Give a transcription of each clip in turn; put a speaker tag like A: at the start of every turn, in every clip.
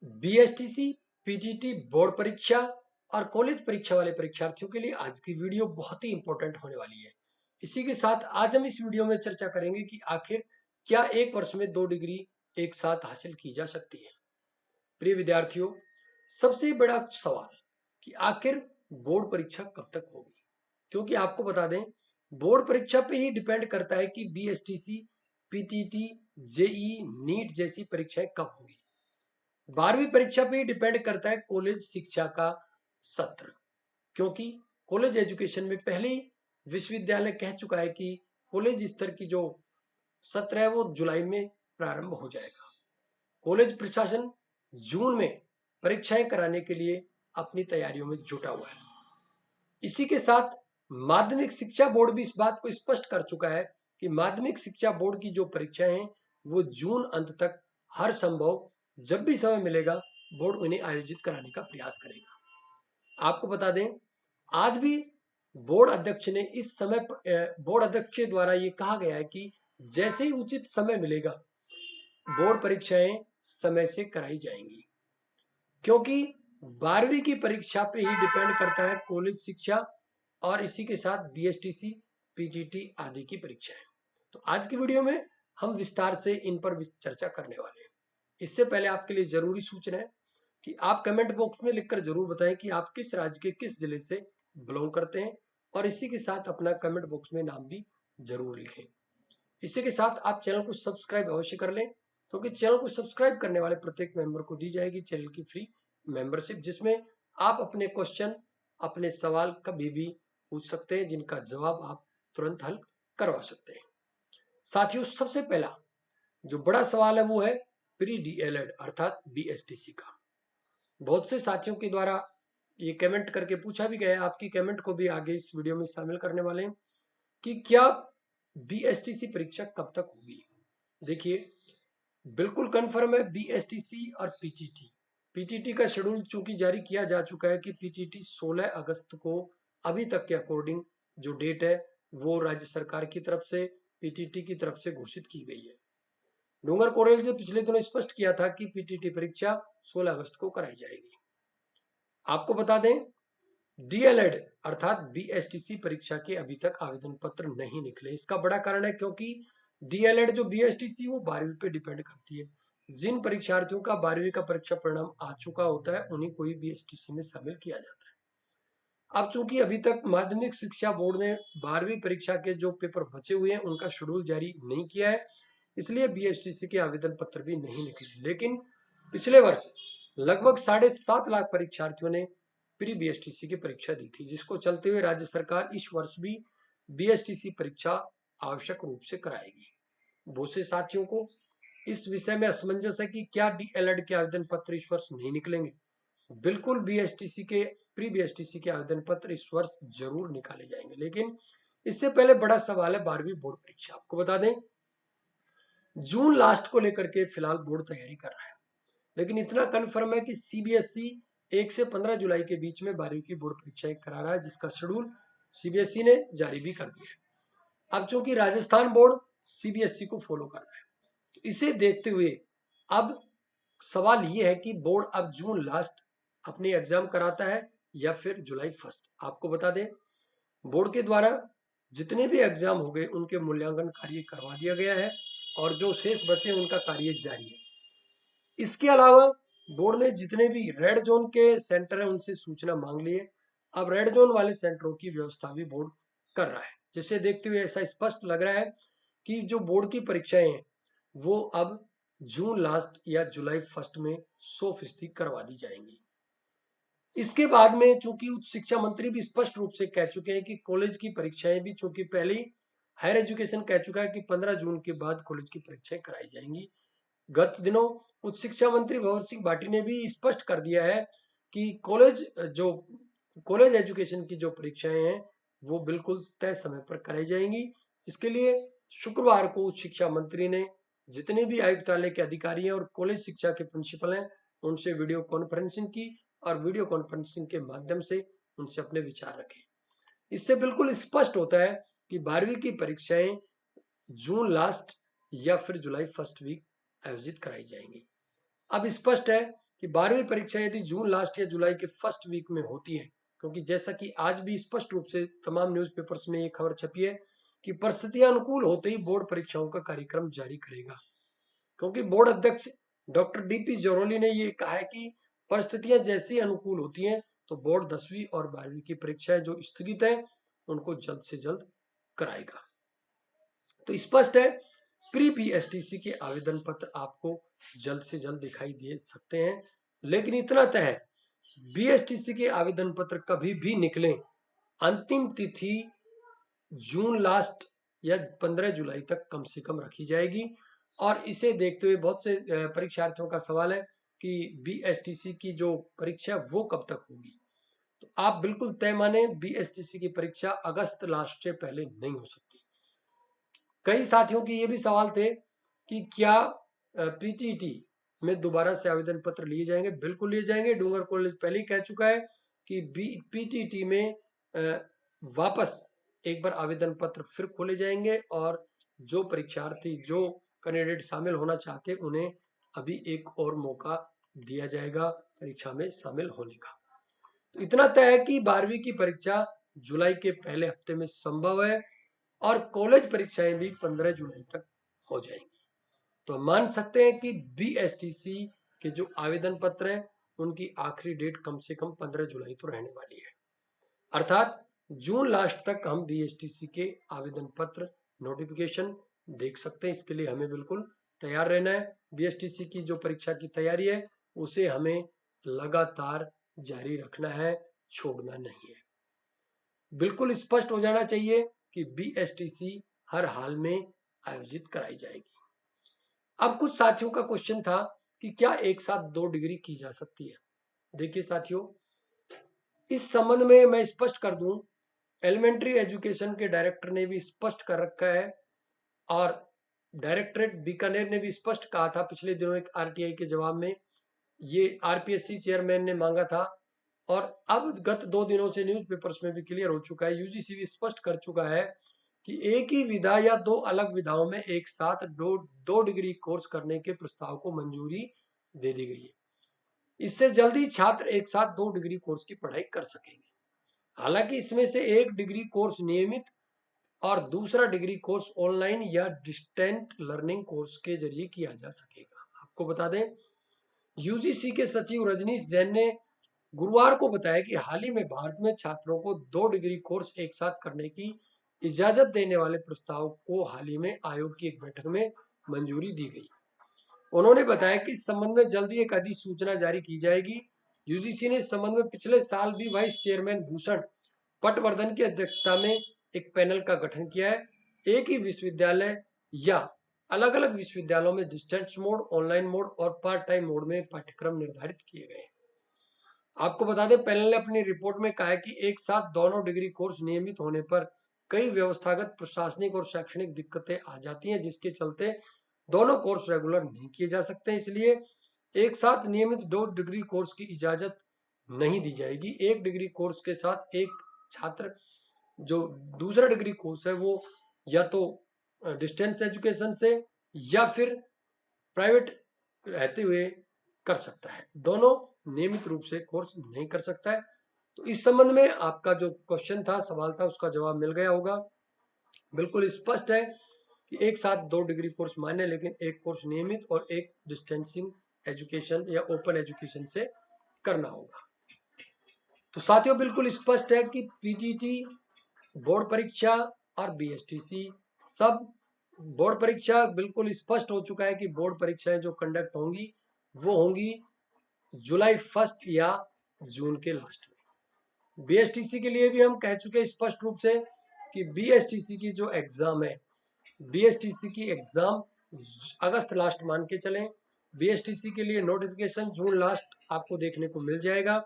A: BSTC, PGT board परीक्षा और college परीक्षा वाले परीक्षार्थियों के लिए आज की वीडियो बहुत ही इंपॉर्टेंट होने वाली है। इसी के साथ आज हम इस वीडियो में चर्चा करेंगे कि आखिर क्या एक वर्ष में 2 डिग्री एक साथ हासिल की जा सकती है। प्रिय विद्यार्थियों, सबसे बड़ा सवाल कि आखिर बोर्ड परीक्षा कब तक होगी, क्योंकि आपको बता दें बोर्ड परीक्षा पे ही डिपेंड करता है कि बीएसटीसी, पीटीटी, जेई, नीट जैसी परीक्षाएं कब होगी। 12वीं परीक्षा पे ही डिपेंड करता है कॉलेज शिक्षा का सत्र, क्योंकि कॉलेज एजुकेशन में पहले ही विश्वविद्यालय कह चुका है कि कॉलेज स्तर की जो सत्र है वो जुलाई में प्रारंभ हो जाएगा। कॉलेज प्रशासन जून में परीक्षाएं कराने के लिए अपनी तैयारियों में जुटा हुआ है। इसी के साथ माध्यमिक शिक्षा बोर्ड भी इस बात को स्पष्ट कर चुका है कि माध्यमिक शिक्षा बोर्ड की जो परीक्षाएं हैं वो जून अंत तक हर संभव जब भी समय मिलेगा बोर्ड उन्हें आयोजित कराने का प्रयास करेगा। आपको बता दें आज भी बोर्ड अध्यक्ष ने इस समय बोर्ड अध्यक्ष द्वारा ये कहा गया है कि जैसे ही उचित समय मिलेगा बोर्ड परीक्षाएं समय से कराई जाएंगी, क्योंकि 12वीं की परीक्षा पे ही डिपेंड करता है कॉलेज शिक्षा और इसी के साथ बीएसटीसी, पीजीटी आदि की परीक्षाएं। तो आज की वीडियो में हम विस्तार से इन पर चर्चा करने वाले हैं। इससे पहले आपके लिए जरूरी सूचना है कि आप कमेंट बॉक्स में लिखकर जरूर बताएं कि आप किस राज्य के किस जिले से बिलोंग करते हैं और इसी के साथ अपना कमेंट बॉक्स में नाम भी जरूर लिखें। इसी के साथ आप चैनल को सब्सक्राइब अवश्य कर लें, क्योंकि चैनल को सब्सक्राइब करने वाले प्रत्येक मेंबर को दी जाएगी चैनल की फ्री मेंबरशिप, जिसमें आप अपने क्वेश्चन, अपने सवाल कभी भी पूछ सकते हैं जिनका जवाब आप तुरंत हल करवा सकते हैं। साथियों, सबसे पहला जो बड़ा सवाल है वो है प्री डीएलएड अर्थात बीएसटीसी का। बहुत से साथियों के द्वारा ये कमेंट करके पूछा भी गया है, आपकी कमेंट को भी आगे इस वीडियो में शामिल करने वाले हैं कि क्या बीएसटीसी परीक्षा कब तक होगी। देखिए, बिल्कुल कंफर्म है बीएसटीसी और पीटीटी। पीटीटी का शेड्यूल चूंकि जारी किया जा चुका है कि पीटीटी 16 अगस्त को अभी तक के अकॉर्डिंग जो डेट है वो राज्य सरकार की तरफ से, पीटीटी की तरफ से घोषित की गई है। डूंगर कॉलेज ने पिछले दिनों स्पष्ट किया था कि पीटीटी परीक्षा 16 अगस्त को कराई जाएगी। आपको बता दें डीएलएड अर्थात बीएसटीसी परीक्षा के अभी तक आवेदन पत्र नहीं निकले। इसका बड़ा कारण है क्योंकि डीएलएड जो बीएसटीसी वो 12वीं पे डिपेंड करती है। जिन परीक्षार्थियों का 12वीं का परीक्षा परिणाम आ चुका होता है उन्हीं को ही बीएसटीसी में शामिल किया जाता है। अब चूंकि अभी तक माध्यमिक शिक्षा बोर्ड ने 12वीं परीक्षा के जो पेपर बचे हुए हैं उनका शेड्यूल जारी नहीं किया है, इसलिए बीएसटीसी के आवेदन पत्र भी नहीं निकले। लेकिन पिछले वर्ष लगभग 7.5 लाख परीक्षार्थियों ने प्री बीएसटीसी की परीक्षा दी थी, जिसको चलते हुए राज्य सरकार इस वर्ष भी बीएसटीसी परीक्षा आवश्यक रूप से कराएगी। बहुत से साथियों को इस विषय में असमंजस है कि क्या डीएलएड के आवेदन पत्र इस वर्ष नहीं निकलेंगे। बिल्कुल बीएसटीसी के प्री बीएसटीसी के आवेदन पत्र इस वर्ष जरूर निकाले जाएंगे, लेकिन इससे पहले बड़ा सवाल है 12वीं बोर्ड परीक्षा। आपको बता दें जून लास्ट को लेकर के फिलहाल बोर्ड तैयारी कर रहा है, लेकिन इतना कंफर्म है कि सीबीएसई 1 से 15 जुलाई के बीच में 12वीं की बोर्ड परीक्षाएं करा रहा है, जिसका शेड्यूल सीबीएसई ने जारी भी कर दिया है। अब चूंकि राजस्थान बोर्ड सीबीएसई को फॉलो कर रहा है, तो इसे देखते हुए अब सवाल यह है कि बोर्ड अब जून लास्ट अपने एग्जाम कराता है या फिर जुलाई फर्स्ट। आपको बता दें बोर्ड के द्वारा जितने भी एग्जाम हो गए उनके मूल्यांकन कार्य करवा दिया गया है और जो शेष बचे उनका कार्य जारी है। इसके अलावा बोर्ड ने जितने भी रेड जोन के सेंटर है उनसे सूचना मांग ली है। अब रेड जोन वाले सेंटरों की व्यवस्था भी बोर्ड कर रहा है, जिसे देखते हुए ऐसा स्पष्ट लग रहा है कि जो बोर्ड की परीक्षाएं हैं वो अब जून लास्ट या जुलाई फर्स्ट में 100% करवा दी जाएंगी। इसके बाद में चूंकि उच्च शिक्षा मंत्री भी स्पष्ट रूप से कह चुके हैं कि कॉलेज की परीक्षाएं भी, चूंकि पहले ही हायर एजुकेशन कह चुका है कि 15 जून के बाद कॉलेज की परीक्षाएं कराई जाएंगी। गत दिनों उच्च शिक्षा मंत्री भंवर सिंह भाटी ने भी स्पष्ट कर दिया है कि कॉलेज एजुकेशन की जो परीक्षाएं हैं वो बिल्कुल तय समय पर कराई जाएंगी। इसके लिए शुक्रवार को उच्च शिक्षा मंत्री ने जितने भी आयुक्तालय के अधिकारी हैं और कॉलेज शिक्षा के प्रिंसिपल हैं उनसे वीडियो कॉन्फ्रेंसिंग की और वीडियो कॉन्फ्रेंसिंग के माध्यम से उनसे अपने विचार रखे। इससे बिल्कुल स्पष्ट होता है कि 12वीं की परीक्षाएं जून लास्ट या फिर जुलाई फर्स्ट वीक आयोजित कराई जाएंगी। अब स्पष्ट है कि 12वीं परीक्षा यदि जून लास्ट या जुलाई के फर्स्ट वीक में होती है, क्योंकि जैसा कि आज भी स्पष्ट रूप से तमाम न्यूज़पेपर्स में ये खबर छपी है कि परिस्थितियां अनुकूल होते ही बोर्ड परीक्षाओं का कार्यक्रम जारी करेगा, क्योंकि बोर्ड अध्यक्ष डॉक्टर डीपी जरोली ने ये कहा है कि परिस्थितियां जैसी अनुकूल होती हैं तो बोर्ड 10वीं और 12वीं की परीक्षाएं जो स्थगित है उनको जल्द से जल्द कराएगा। तो स्पष्ट है प्री बीएसटीसी के आवेदन पत्र आपको जल्द से जल्द दिखाई दे सकते हैं, लेकिन इतना तय है बीएसटीसी के आवेदन पत्र कभी भी निकले, अंतिम तिथि जून लास्ट या 15 जुलाई तक कम से कम रखी जाएगी। और इसे देखते हुए बहुत से परीक्षार्थियों का सवाल है कि बीएसटीसी की जो परीक्षा वो कब तक होगी। तो आप बिल्कुल तय माने बीएसटीसी की परीक्षा अगस्त लास्ट से पहले नहीं हो सकती। कई साथियों के ये भी सवाल थे कि क्या पीटीटी में दोबारा से आवेदन पत्र लिए जाएंगे। बिल्कुल लिए जाएंगे। डूंगर कॉलेज पहले ही कह चुका है कि पीटीटी में वापस एक बार आवेदन पत्र फिर खोले जाएंगे और जो परीक्षार्थी जो कैंडिडेट शामिल होना चाहते उन्हें अभी एक और मौका दिया जाएगा परीक्षा में शामिल होने का। तो इतना तय है कि 12वीं की परीक्षा जुलाई के पहले हफ्ते में संभव है और कॉलेज परीक्षाएं भी 15 जुलाई तक हो जाएंगी। तो हम मान सकते हैं कि बीएसटीसी के जो आवेदन पत्र हैं उनकी आखिरी डेट कम से कम 15 जुलाई तो रहने वाली है, अर्थात जून लास्ट तक हम बीएसटीसी के आवेदन पत्र नोटिफिकेशन देख सकते हैं। इसके लिए हमें बिल्कुल तैयार रहना है। बीएसटीसी की जो परीक्षा की तैयारी है उसे हमें लगातार जारी रखना है, छोड़ना नहीं है। बिल्कुल स्पष्ट हो जाना चाहिए कि बीएसटीसी हर हाल में आयोजित कराई जाएगी। अब कुछ साथियों का क्वेश्चन था कि क्या एक साथ 2 डिग्री की जा सकती है। देखिए साथियों, इस संबंध में मैं स्पष्ट कर दूं, एलिमेंट्री एजुकेशन के डायरेक्टर ने भी स्पष्ट कर रखा है और डायरेक्टरेट बीकानेर ने भी स्पष्ट कहा था पिछले दिनों एक आरटीआई के जवाब में, ये आरपीएससी चेयरमैन ने मांगा था और अब गत 2 दिनों से न्यूज़पेपर्स में भी क्लियर हो चुका है, यूजीसी भी स्पष्ट कर चुका है कि एक ही विधा या 2 अलग विधाओं में एक साथ दो डिग्री कोर्स करने के प्रस्ताव को मंजूरी दे दी गई है। इससे जल्दी छात्र एक साथ 2 डिग्री कोर्स की पढ़ाई कर सकेंगे। हालांकि इसमें से एक डिग्री कोर्स नियमित और दूसरा डिग्री कोर्स ऑनलाइन या डिस्टेंट लर्निंग कोर्स के जरिए किया जा सकेगा। आपको बता दें, यूजीसी के सचिव रजनीश जैन ने गुरुवार को बताया कि हाल ही में भारत में छात्रों को 2 डिग्री कोर्स एक साथ करने की इजाजत देने वाले प्रस्ताव को हाल ही में आयोग की एक बैठक में मंजूरी दी गई। उन्होंने बताया कि इस संबंध में जल्दी एक अधिसूचना जारी की जाएगी। यूजीसी ने इस संबंध में पिछले साल भी वाइस चेयरमैन भूषण पटवर्धन की अध्यक्षता में एक पैनल का गठन किया है। एक ही विश्वविद्यालय या अलग अलग विश्वविद्यालयों में डिस्टेंस मोड, ऑनलाइन मोड और पार्ट टाइम मोड में पाठ्यक्रम निर्धारित किए गए। आपको बता दें, पैनल ने अपनी रिपोर्ट में कहा है कि एक साथ दोनों डिग्री कोर्स नियमित होने पर कई व्यवस्थागत, प्रशासनिक और शैक्षणिक दिक्कतें आ जाती हैं, जिसके चलते दोनों कोर्स रेगुलर नहीं किए जा सकते। इसलिए एक साथ नियमित 2 डिग्री कोर्स की इजाजत नहीं दी जाएगी। एक डिग्री कोर्स के साथ एक छात्र जो दूसरा डिग्री कोर्स है वो या तो डिस्टेंस एजुकेशन से या फिर प्राइवेट रहते हुए कर सकता है, दोनों नियमित रूप से कोर्स नहीं कर सकता है। तो इस संबंध में आपका जो क्वेश्चन था, सवाल था, उसका जवाब मिल गया होगा। बिल्कुल स्पष्ट है कि एक साथ 2 डिग्री कोर्स मान्य, लेकिन एक कोर्स नियमित और एक डिस्टेंसिंग एजुकेशन या ओपन एजुकेशन से करना होगा। तो साथियों, बिल्कुल स्पष्ट है कि पीटीटी, बोर्ड परीक्षा और बीएसटीसी, सब बोर्ड परीक्षा बिल्कुल स्पष्ट हो चुका है कि बोर्ड परीक्षाएं जो कंडक्ट होंगी वो होंगी जुलाई 1 या जून के लास्ट में। बीएसटीसी के लिए भी हम कह चुके हैं स्पष्ट रूप से कि बीएसटीसी की जो एग्जाम है, बीएसटीसी की एग्जाम अगस्त लास्ट मान के चलें। बीएसटीसी के लिए नोटिफिकेशन जून लास्ट आपको देखने को मिल जाएगा।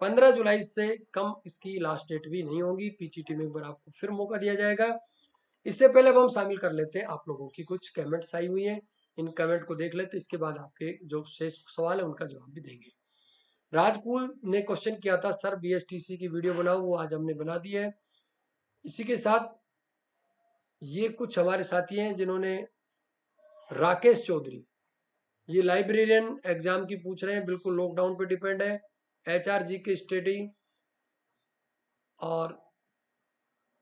A: 15 जुलाई से कम इसकी लास्ट डेट भी नहीं होगी। पीटीटी में एक बार आपको फिर मौका दिया जाएगा। इससे पहले अब हम शामिल कर लेते हैं आप लोगों की कुछ कमेंट्स आई हुई हैं, इन कमेंट को देख लेते, इसके बाद आपके जो शेष सवाल है उनका जवाब भी देंगे। राजकुल ने क्वेश्चन किया था, सर बीएसटीसी की वीडियो बनाओ, वो आज हमने बना दी है। इसी के साथ ये कुछ हमारे साथी हैं जिन्होंने, राकेश चौधरी, ये लाइब्रेरियन एग्जाम की पूछ रहे हैं, बिल्कुल लॉकडाउन पे डिपेंड है। HRG की स्टडी और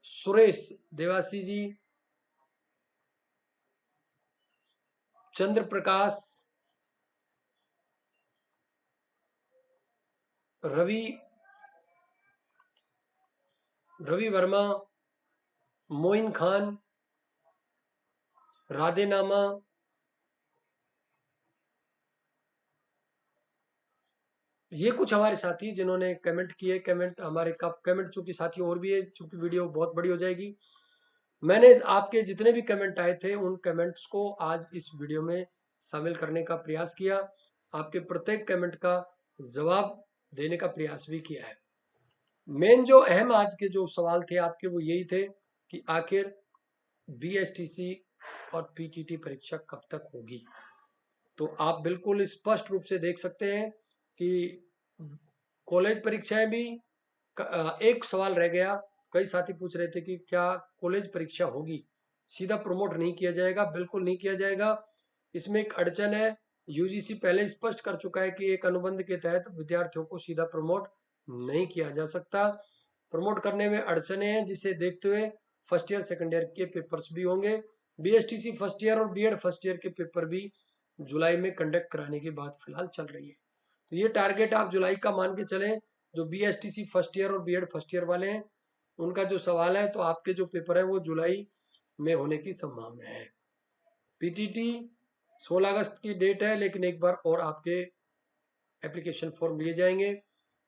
A: सुरेश देवासी जी, चंद्र प्रकाश, रवि वर्मा, मोइन खान, राधेनामा, ये कुछ हमारे साथी जिन्होंने कमेंट किए। कमेंट हमारे कमेंट चूंकि साथी और भी है, चूंकि वीडियो बहुत बड़ी हो जाएगी, मैंने आपके जितने भी कमेंट आए थे उन कमेंट्स को आज इस वीडियो में शामिल करने का प्रयास किया। आपके प्रत्येक कमेंट का जवाब देने का प्रयास भी किया है। मेन जो अहम आज के जो सवाल थे आपके वो यही थे कि आखिर BSTC और PTT परीक्षा कब तक होगी। तो आप बिल्कुल स्पष्ट रूप से देख सकते हैं कि कॉलेज परीक्षाएं भी, एक सवाल रह गया, कई साथी पूछ रहे थे कि क्या कॉलेज परीक्षा होगी, सीधा प्रमोट नहीं किया जाएगा। बिल्कुल नहीं किया जाएगा। इसमें एक अड़चन है, UGC पहले स्पष्ट कर चुका है कि एक अनुबंध के तहत विद्यार्थियों को सीधा प्रमोट नहीं किया जा सकता। प्रमोट करने में अड़चने हैं, जिसे देखते हुए फर्स्ट ईयर सेकेंड ईयर के पेपर्स भी होंगे। BSTC फर्स्ट ईयर और B.Ed फर्स्ट ईयर के पेपर भी जुलाई में कंडक्ट कराने की बात फिलहाल चल रही है। तो ये टारगेट आप जुलाई का मान के चलें। जो BSTC फर्स्ट ईयर और B.Ed फर्स्ट ईयर वाले हैं उनका जो सवाल है, तो आपके जो पेपर है वो जुलाई में होने की संभावना है। PTT 16 अगस्त की डेट है, लेकिन एक बार और आपके एप्लीकेशन फॉर्म लिए जाएंगे।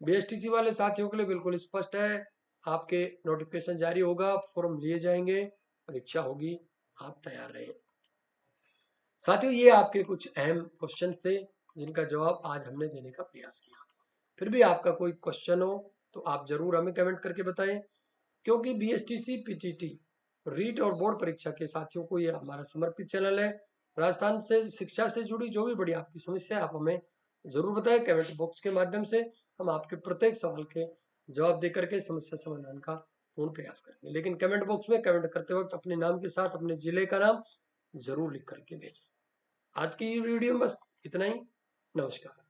A: BSTC वाले साथियों के लिए बिल्कुल स्पष्ट है, आपके नोटिफिकेशन जारी होगा, फॉर्म लिए जाएंगे, परीक्षा होगी, आप तैयार रहें। साथियों, ये आपके कुछ अहम क्वेश्चन थे जिनका जवाब आज हमने देने का प्रयास किया। फिर भी आपका कोई क्वेश्चन हो तो आप जरूर हमें कमेंट करके बताएं, क्योंकि BSTC PTT रीट और बोर्ड परीक्षा के साथियों को ये हमारा समर्पित चैनल है। राजस्थान से शिक्षा से जुड़ी जो भी बड़ी आपकी समस्या है आप हमें जरूर बताएं कमेंट बॉक्स के माध्यम से। हम आपके प्रत्येक सवाल के जवाब देकर के समस्या समाधान का पूर्ण प्रयास करेंगे। लेकिन कमेंट बॉक्स में कमेंट करते वक्त अपने नाम के साथ अपने जिले का नाम जरूर लिख करके भेजें। आज की वीडियो में बस इतना ही। नमस्कार।